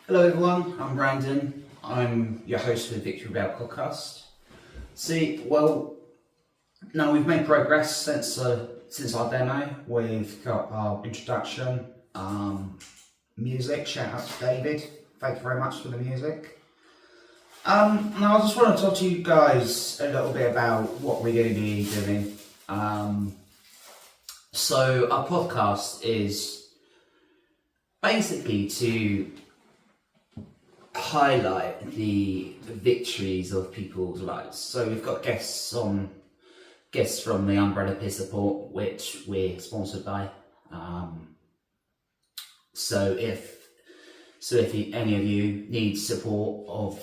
Hello everyone, I'm Brandon. I'm your host for the Victory Bell podcast. Now we've made progress since our demo. We've got our introduction, music. Shout out to David. Thank you very much for the music. Now I just want to talk to you guys a little bit about what we're going to be doing. So our podcast is basically to highlight the victories of people's lives. So we've got guests from the Umbrella Peer Support, which we're sponsored by. So if any of you need support of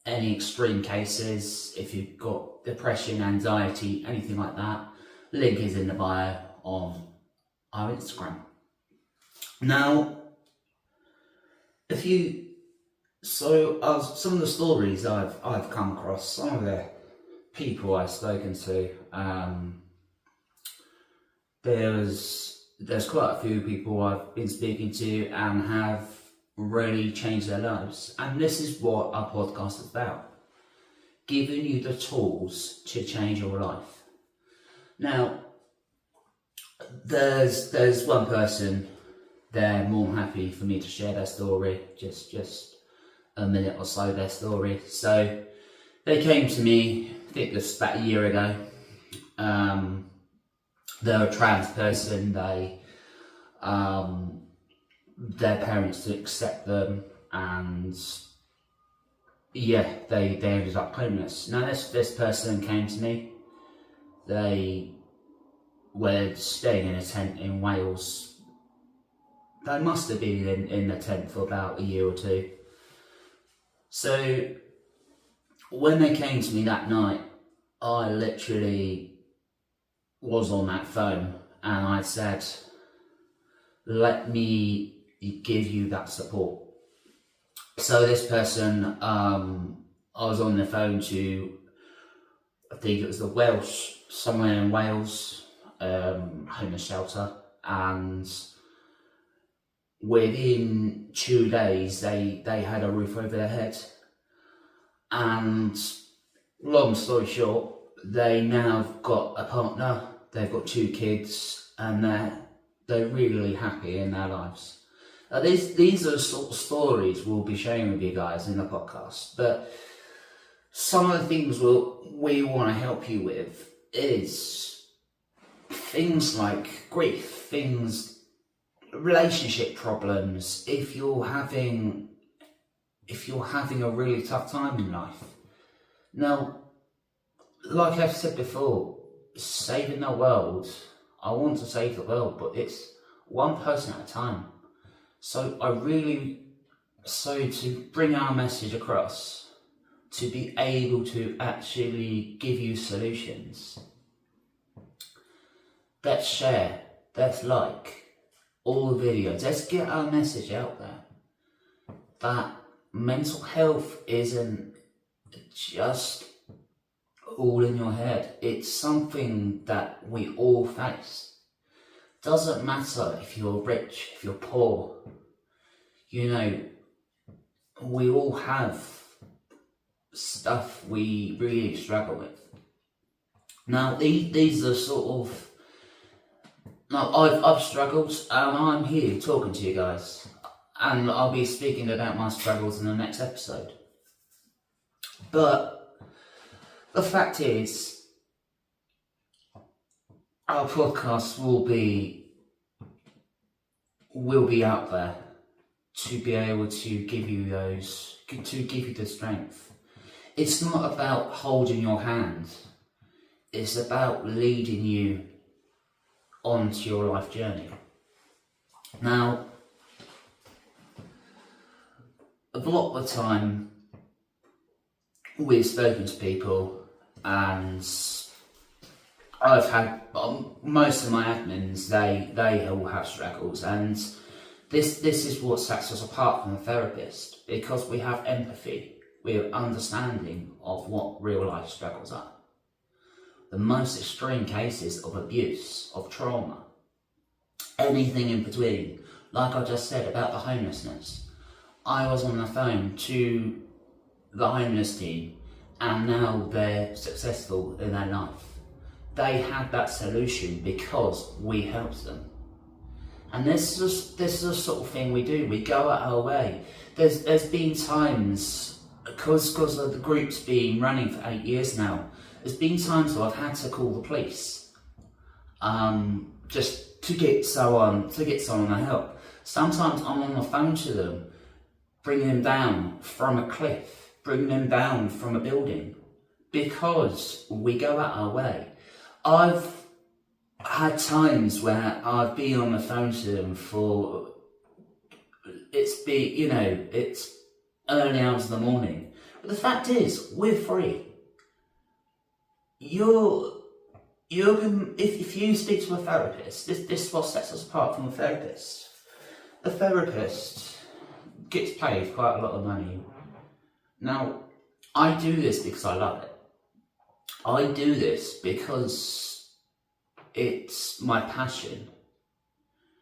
any extreme cases, if you've got depression, anxiety, anything like that, link is in the bio on our Instagram. Now, some of the stories I've come across, some of the people I've spoken to, there's quite a few people I've been speaking to and have really changed their lives. And this is what our podcast is about, giving you the tools to change your life. Now, there's one person, they're more than happy for me to share their story, just a minute or so their story. So they came to me, I think it was about a year ago. They're a trans person. Their parents didn't accept them, and they ended up homeless. Now this person came to me. They were staying in a tent in Wales. They must have been in the tent for about a year or two. So when they came to me that night, I literally was on that phone and I said, let me give you that support. So this person, I was on the phone to, I think it was somewhere in Wales, homeless shelter, and within 2 days they had a roof over their head. And long story short, they now have got a partner, they've got 2 kids, and they're really happy in their lives. Now these are the sort of stories we'll be sharing with you guys in the podcast, but some of the things we want to help you with is things like grief, relationship problems, if you're having a really tough time in life. Now, like I've said before, saving the world, I want to save the world, but it's one person at a time. So to bring our message across, to be able to actually give you solutions, let's share, let's like all the videos, let's get our message out there that mental health isn't just all in your head. It's something that we all face. Doesn't matter if you're rich, if you're poor, we all have stuff we really struggle with. Now these are sort of, now I've struggled, and I'm here talking to you guys, and I'll be speaking about my struggles in the next episode. But the fact is, our podcast will be out there to be able to give you the strength. It's not about holding your hand, it's about leading you onto your life journey. Now, a lot of the time we've spoken to people, and I've had most of my admins, they all have struggles, and this is what sets us apart from a therapist, because we have empathy, we have understanding of what real life struggles are. The most extreme cases of abuse, of trauma, anything in between, like I just said about the homelessness, I was on the phone to the homeless team, and now they're successful in their life. They had that solution because we helped them. And this is the sort of thing we do. We go out our way. There's been times, because of the group's been running for 8 years now, there's been times where I've had to call the police, just to get someone to help. Sometimes I'm on the phone to them, bringing them down from a cliff, bringing them down from a building, because we go out our way. I've had times where I've been on the phone to them for, it's early hours of the morning. But the fact is, we're free. If you speak to a therapist, this is what sets us apart from a therapist. A therapist gets paid quite a lot of money. Now, I do this because I love it. I do this because it's my passion.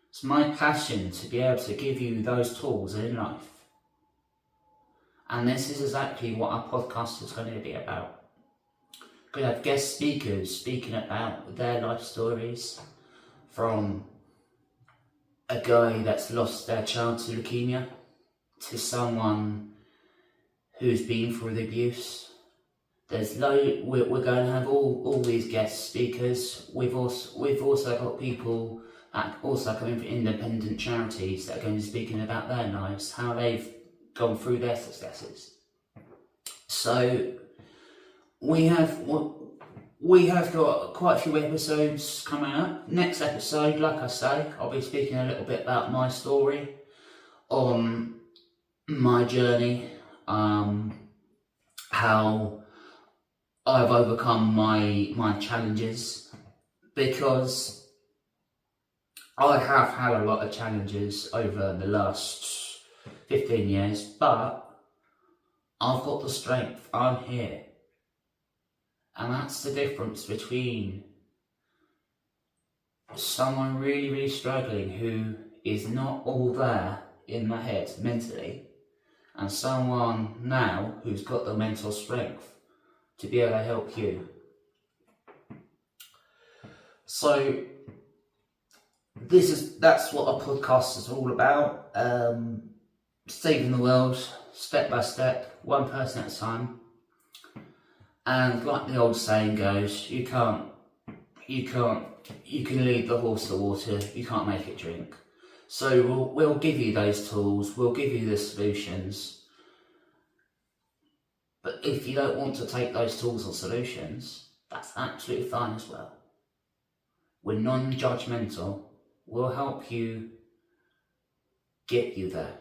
It's my passion to be able to give you those tools in life. And this is exactly what our podcast is going to be about. We're going to have guest speakers speaking about their life stories, from a guy that's lost their child to leukemia, to someone who's been through the abuse. We're going to have all these guest speakers. We've also got people that also coming from independent charities that are going to be speaking about their lives, how they've gone through their successes. So we have got quite a few episodes coming up. Next episode, like I say, I'll be speaking a little bit about my story, on my journey, how I've overcome my challenges, because I have had a lot of challenges over the last 15 years, but I've got the strength. I'm here. And that's the difference between someone really, really struggling who is not all there in my head mentally, and someone now who's got the mental strength to be able to help you. So that's what a podcast is all about. Saving the world step by step, one person at a time. And like the old saying goes, you can lead the horse to water, you can't make it drink. So we'll give you those tools, we'll give you the solutions. But if you don't want to take those tools or solutions, that's absolutely fine as well. We're non-judgmental. We'll help you get you there.